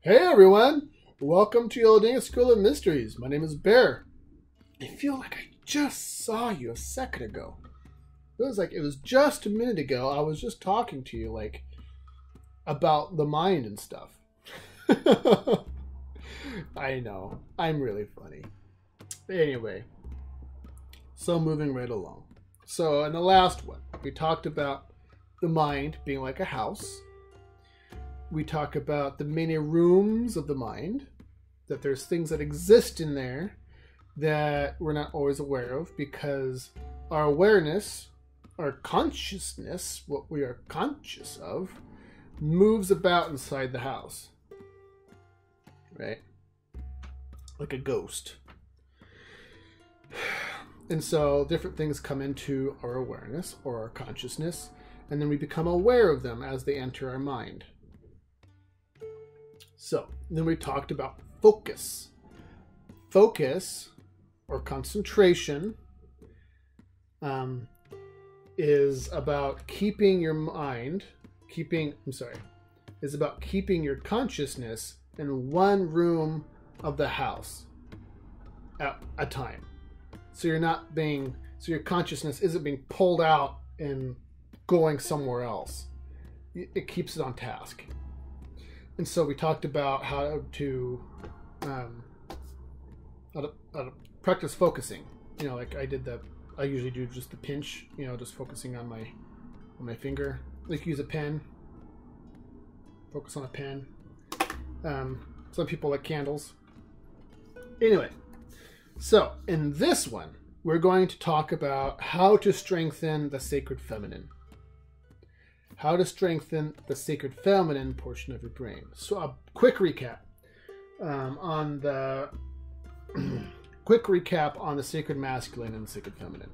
Hey everyone! Welcome to Yellow School of Mysteries. My name is Bear. I feel like I just saw you a second ago. It was just a minute ago. I was just talking to you about the mind and stuff. I know. I'm really funny. Anyway, so moving right along. So in the last one, we talked about the mind being like a house. We talk about the many rooms of the mind, that there's things that exist in there that we're not always aware of because our awareness, our consciousness, what we are conscious of, moves about inside the house, right? Like a ghost. And so different things come into our awareness or our consciousness, and then we become aware of them as they enter our mind. So, then we talked about focus. Focus, or concentration, is about keeping your mind, is about keeping your consciousness in one room of the house at a time. So your consciousness isn't being pulled out and going somewhere else. It keeps it on task. And so we talked about how to practice focusing. You know, like I usually do just the pinch. You know, just focusing on my finger. Like use a pen. Focus on a pen. Some people like candles. Anyway, so in this one, we're going to talk about how to strengthen the sacred feminine. How to strengthen the sacred feminine portion of your brain. So a quick recap on the sacred masculine and the sacred feminine.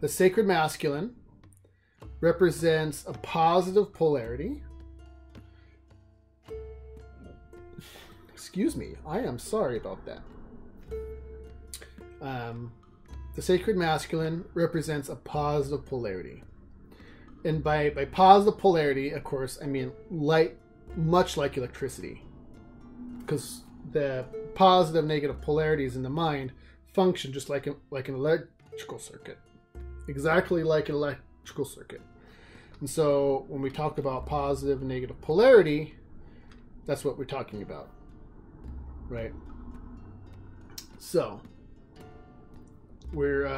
The sacred masculine represents a positive polarity. Excuse me, I am sorry about that. The sacred masculine represents a positive polarity. And by positive polarity, of course, I mean light, much like electricity. Because the positive, negative polarities in the mind function just like an electrical circuit. Exactly like an electrical circuit. And so when we talk about positive and negative polarity, that's what we're talking about. Right? So, we're...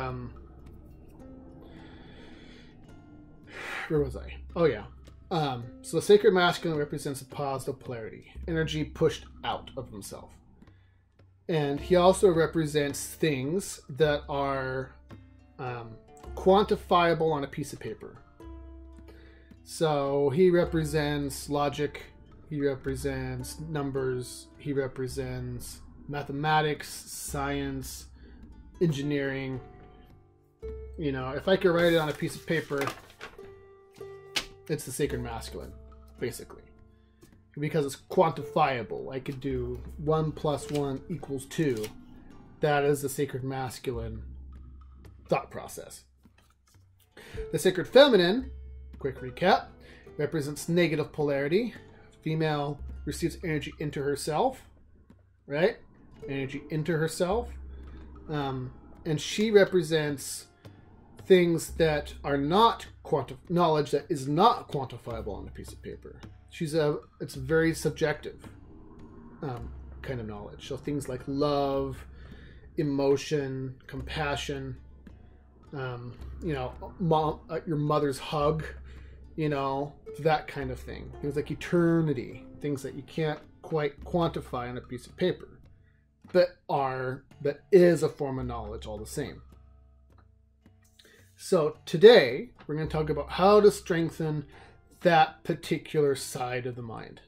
where was I? Oh yeah. So the sacred masculine represents a positive polarity, energy pushed out of himself. And he also represents things that are quantifiable on a piece of paper. So he represents logic, he represents numbers, he represents mathematics, science, engineering. You know, if I could write it on a piece of paper, it's the sacred masculine, basically. Because it's quantifiable. I could do 1 + 1 = 2. That is the sacred masculine thought process. The sacred feminine, quick recap, represents negative polarity. Female receives energy into herself, right? Energy into herself. And she represents things that are not knowledge that is not quantifiable on a piece of paper. It's very subjective kind of knowledge. So things like love, emotion, compassion, your mother's hug, that kind of thing. Things like eternity, things that you can't quite quantify on a piece of paper, but is a form of knowledge all the same. So today, we're going to talk about how to strengthen that particular side of the mind.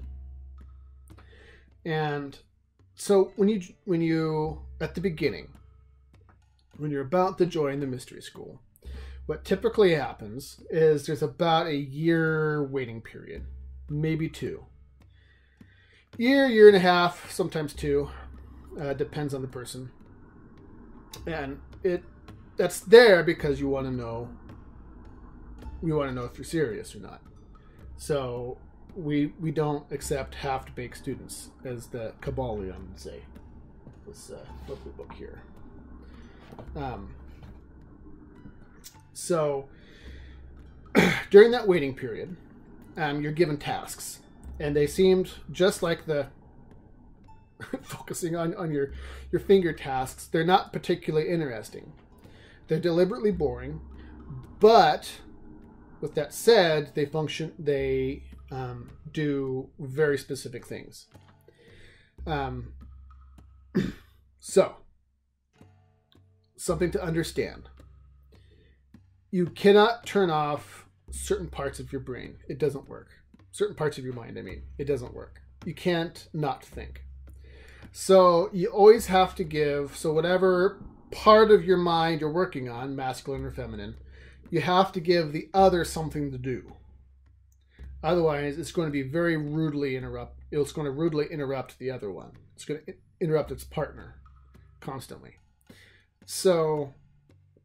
And so when you at the beginning, when you're about to join the mystery school, what typically happens is there's about a year waiting period, maybe 2. Year and a half, sometimes 2, depends on the person. And that's there because you want to know if you're serious or not. So we don't accept half-baked students, as the Kabbalion would say. This lovely book here. So during that waiting period, you're given tasks, and they seemed just like the focusing on your finger tasks. They're not particularly interesting. They're deliberately boring, but with that said, they do very specific things. So, something to understand. You cannot turn off certain parts of your brain. It doesn't work. Certain parts of your mind, I mean. It doesn't work. You can't not think. So, you always have to give, so whatever part of your mind you're working on, masculine or feminine, you have to give the other something to do. Otherwise, it's going to be very rudely interrupt. It's going to rudely interrupt the other one. It's going to interrupt its partner constantly. So,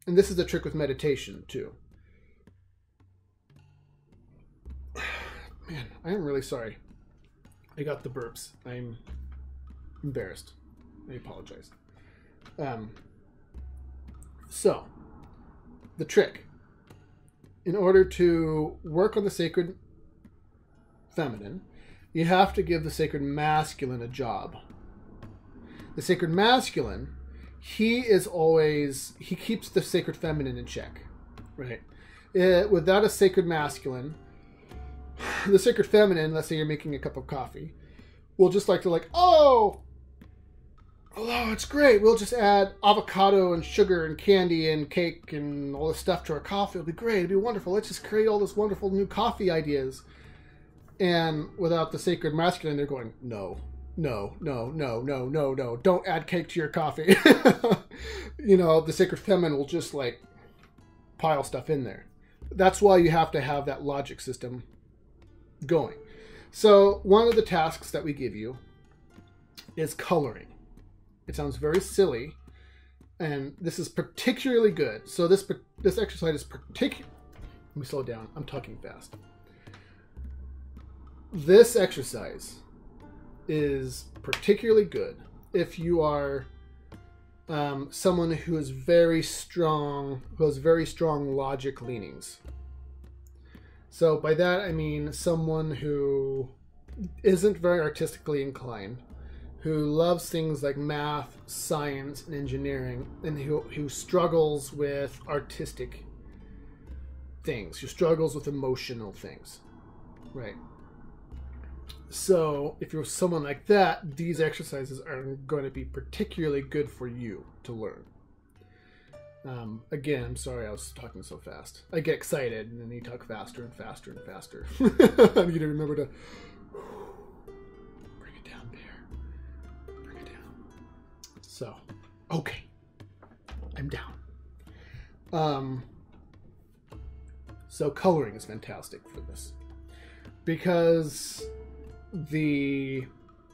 and this is the trick with meditation too. Man, I am really sorry. I got the burps. I'm embarrassed. I apologize. So, the trick. In order to work on the sacred feminine, you have to give the sacred masculine a job. The sacred masculine, he keeps the sacred feminine in check, right? Without a sacred masculine, the sacred feminine, let's say you're making a cup of coffee, will just oh, it's great. We'll just add avocado and sugar and candy and cake and all this stuff to our coffee. It'll be great. It'll be wonderful. Let's just create all this wonderful new coffee ideas. And without the sacred masculine, they're going, no. Don't add cake to your coffee. The sacred feminine will just pile stuff in there. That's why you have to have that logic system going. So one of the tasks that we give you is coloring. It sounds very silly, and this is particularly good. So this exercise is particular. Let me slow down. I'm talking fast. This exercise is particularly good if you are someone who is very strong, who has very strong logic leanings. So by that I mean someone who isn't very artistically inclined, who loves things like math, science, and engineering, and who struggles with artistic things, who struggles with emotional things, right? So if you're someone like that, these exercises are going to be particularly good for you to learn. Again, I'm sorry I was talking so fast. I get excited and then you talk faster and faster and faster. I need to remember to bring it down there. Bring it down. So, okay. I'm down. So coloring is fantastic for this, because the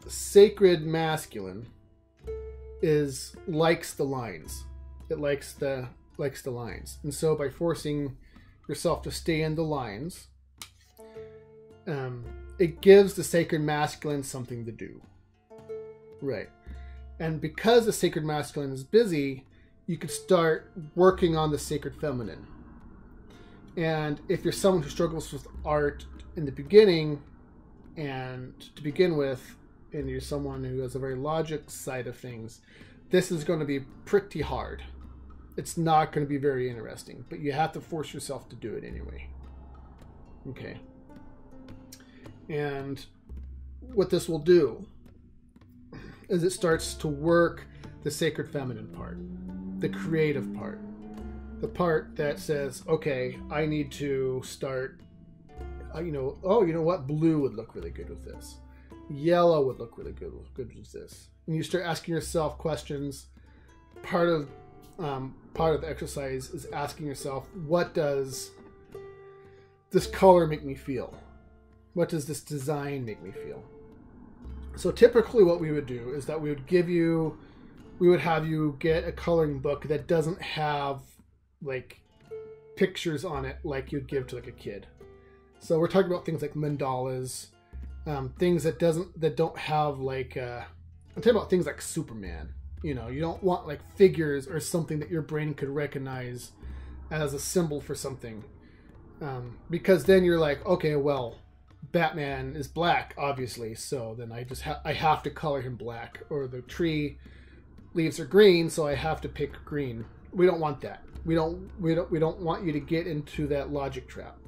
sacred masculine likes the lines. It likes the lines. And so by forcing yourself to stay in the lines, it gives the sacred masculine something to do. Right. And because the sacred masculine is busy, you could start working on the sacred feminine. And if you're someone who struggles with art in the beginning, and to begin with, and you're someone who has a very logic side of things, this is going to be pretty hard. It's not going to be very interesting, but you have to force yourself to do it anyway. Okay. And what this will do is it starts to work the sacred feminine part, the creative part, the part that says, okay, I need to start, you know what? Blue would look really good with this. Yellow would look really good with this. And you start asking yourself questions. Part of the exercise is asking yourself, what does this color make me feel? What does this design make me feel? So typically what we would do is that we would have you get a coloring book that doesn't have like pictures on it like you'd give to like a kid. So we're talking about things like mandalas, things that don't have like I'm talking about things like Superman. You know, you don't want like figures or something that your brain could recognize as a symbol for something, because then you're like, okay, well, Batman is black, obviously, so then I have to color him black, or the tree leaves are green, so I have to pick green. We don't want that. We don't want you to get into that logic trap.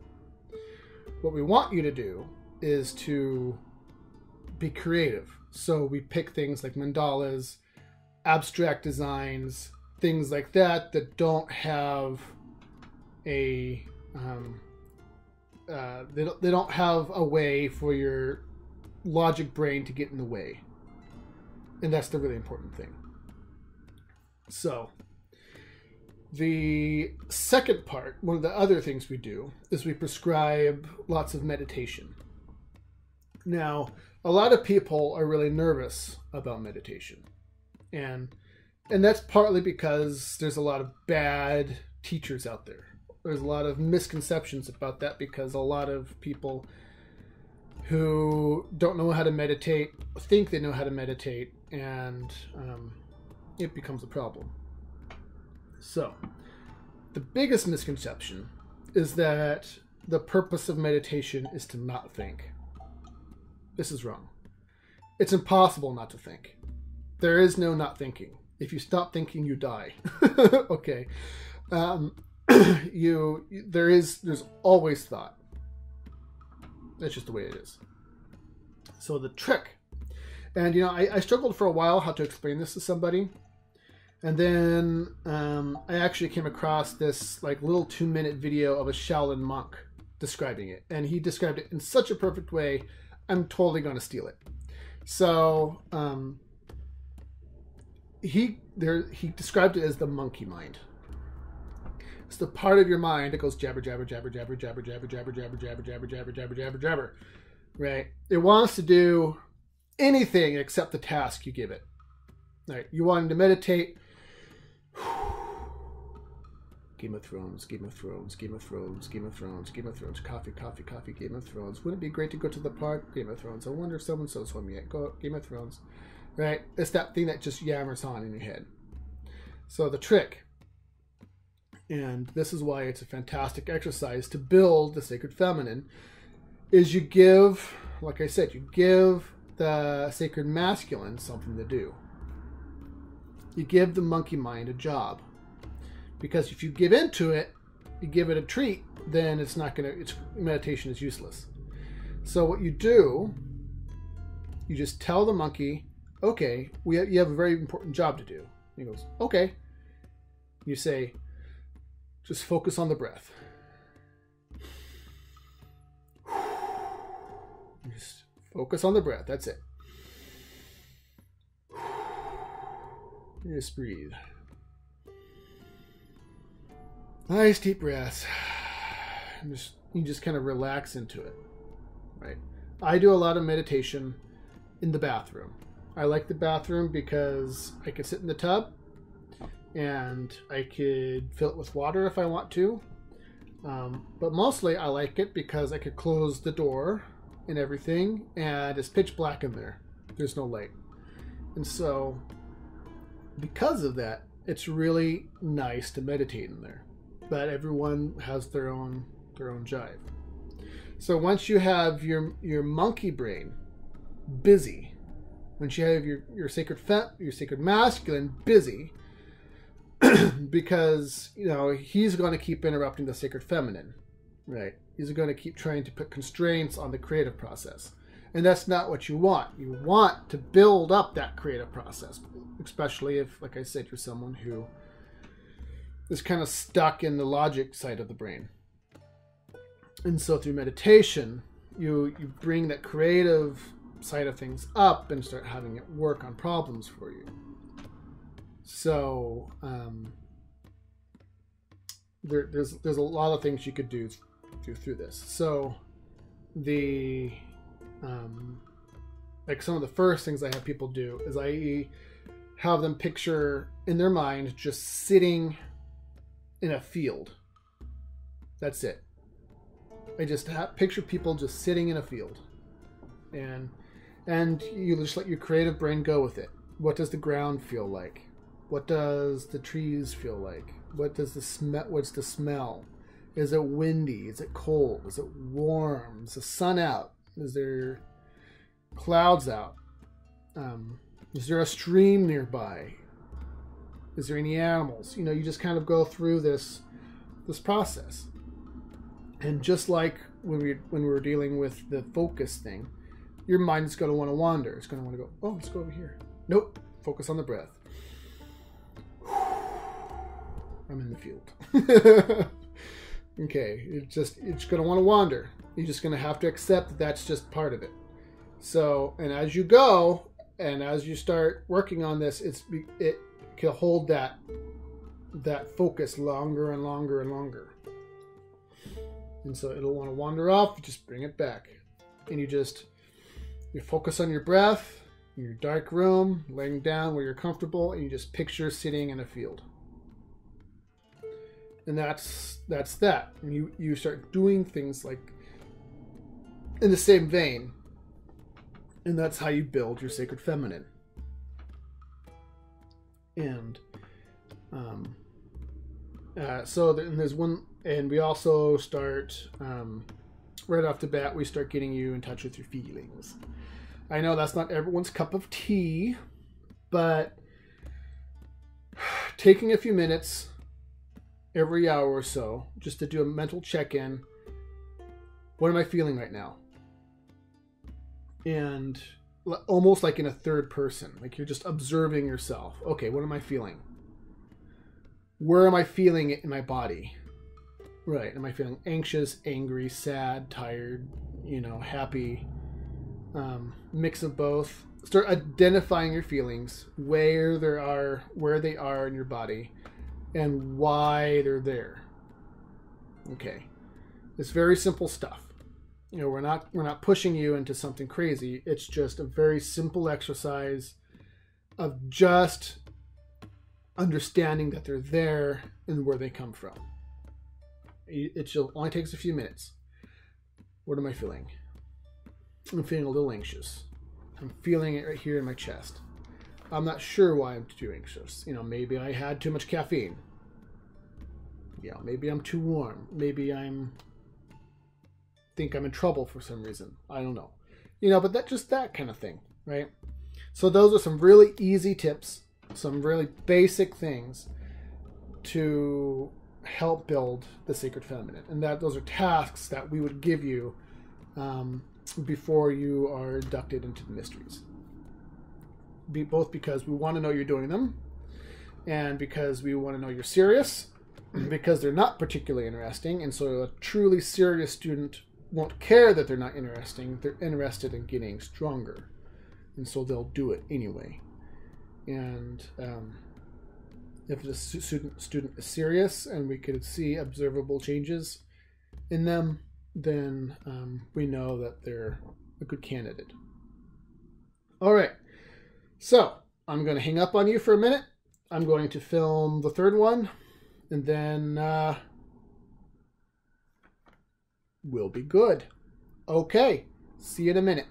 What we want you to do is to be creative. So we pick things like mandalas, abstract designs, things like that don't have a they don't have a way for your logic brain to get in the way, and that's the really important thing. So the second part, one of the other things we do, is we prescribe lots of meditation. Now, a lot of people are really nervous about meditation, and that's partly because there's a lot of bad teachers out there. There's a lot of misconceptions about that, because a lot of people who don't know how to meditate think they know how to meditate, and it becomes a problem. So, the biggest misconception is that the purpose of meditation is to not think. This is wrong. It's impossible not to think. There is no not thinking. If you stop thinking, you die. Okay. There's always thought. That's just the way it is. So the trick, and I struggled for a while how to explain this to somebody, and then I actually came across this like little 2-minute video of a Shaolin monk describing it, and he described it in such a perfect way. I'm totally going to steal it. So he described it as the monkey mind. It's the part of your mind that goes jabber, jabber, jabber, jabber, jabber, jabber, jabber, jabber, jabber, jabber, jabber, jabber, jabber, jabber. Right? It wants to do anything except the task you give it. Right? You want to meditate. Game of Thrones, Game of Thrones, Game of Thrones, Game of Thrones, Game of Thrones, coffee, coffee, coffee, Game of Thrones. Wouldn't it be great to go to the park? Game of Thrones. I wonder if so-and-so's home yet. Go, Game of Thrones. Right? It's that thing that just yammers on in your head. So the trick, and this is why it's a fantastic exercise to build the sacred feminine, is you give, like I said, you give the sacred masculine something to do. You give the monkey mind a job. Because if you give into it, you give it a treat, then it's not going to, meditation is useless. So what you do, you just tell the monkey, okay, you have a very important job to do. He goes, okay. You say, just focus on the breath. Just focus on the breath. That's it. Just breathe. Nice deep breaths. You just kind of relax into it, right? I do a lot of meditation in the bathroom. I like the bathroom because I could sit in the tub and I could fill it with water if I want to. But mostly I like it because I could close the door and everything, and it's pitch black in there. There's no light. And so because of that, it's really nice to meditate in there. But everyone has their own jive. So once you have your monkey brain busy, once you have your sacred masculine busy, because he's going to keep interrupting the sacred feminine, right? He's going to keep trying to put constraints on the creative process, and that's not what you want. You want to build up that creative process, especially if, like I said, you're someone who is kind of stuck in the logic side of the brain. And so through meditation, you bring that creative side of things up and start having it work on problems for you. So there's a lot of things you could do through this. So the like some of the first things I have people do is I have them picture in their mind just sitting in a field. That's it. I just picture people just sitting in a field. and you just let your creative brain go with it. What does the ground feel like? What does the trees feel like? What does the smell? What's the smell? Is it windy? Is it cold? Is it warm? Is the sun out? Is there clouds out? Is there a stream nearby? Is there any animals? You know, you just kind of go through this process. And just like when we were dealing with the focus thing, your mind is going to want to wander. It's going to want to go, oh, let's go over here. Nope. Focus on the breath. I'm in the field. Okay. It's going to want to wander. You're just going to have to accept that that's just part of it. So, and as you go, and as you start working on this, it can hold that focus longer and longer and longer. And so it'll want to wander off, just bring it back. And you focus on your breath, in your dark room, laying down where you're comfortable, and you just picture sitting in a field. And that's that. And you start doing things like in the same vein. And that's how you build your sacred feminine. And so there's one, and we also start right off the bat. We start getting you in touch with your feelings. I know that's not everyone's cup of tea, but taking a few minutes every hour or so just to do a mental check-in. What am I feeling right now? And almost like in a third person, like you're just observing yourself. Okay, what am I feeling? Where am I feeling it in my body? Right. Am I feeling anxious, angry, sad, tired, happy? Mix of both. Start identifying your feelings, where they are in your body, and why they're there. Okay. It's very simple stuff. We're not pushing you into something crazy. It's just a very simple exercise of just understanding that they're there and where they come from. It only takes a few minutes. What am I feeling? I'm feeling a little anxious. I'm feeling it right here in my chest. I'm not sure why I'm too anxious. Maybe I had too much caffeine. Maybe I'm too warm. Maybe think I'm in trouble for some reason. I don't know. But that kind of thing, right? So those are some really easy tips, some really basic things to help build the sacred feminine. And those are tasks that we would give you before you are inducted into the mysteries. Both because we want to know you're doing them, and because we want to know you're serious, because they're not particularly interesting, and so a truly serious student won't care that they're not interesting. They're interested in getting stronger, and so they'll do it anyway. And if the student is serious and we could see observable changes in them, then we know that they're a good candidate. All right, so I'm going to hang up on you for a minute. I'm going to film the third one, and then we'll be good. Okay, see you in a minute.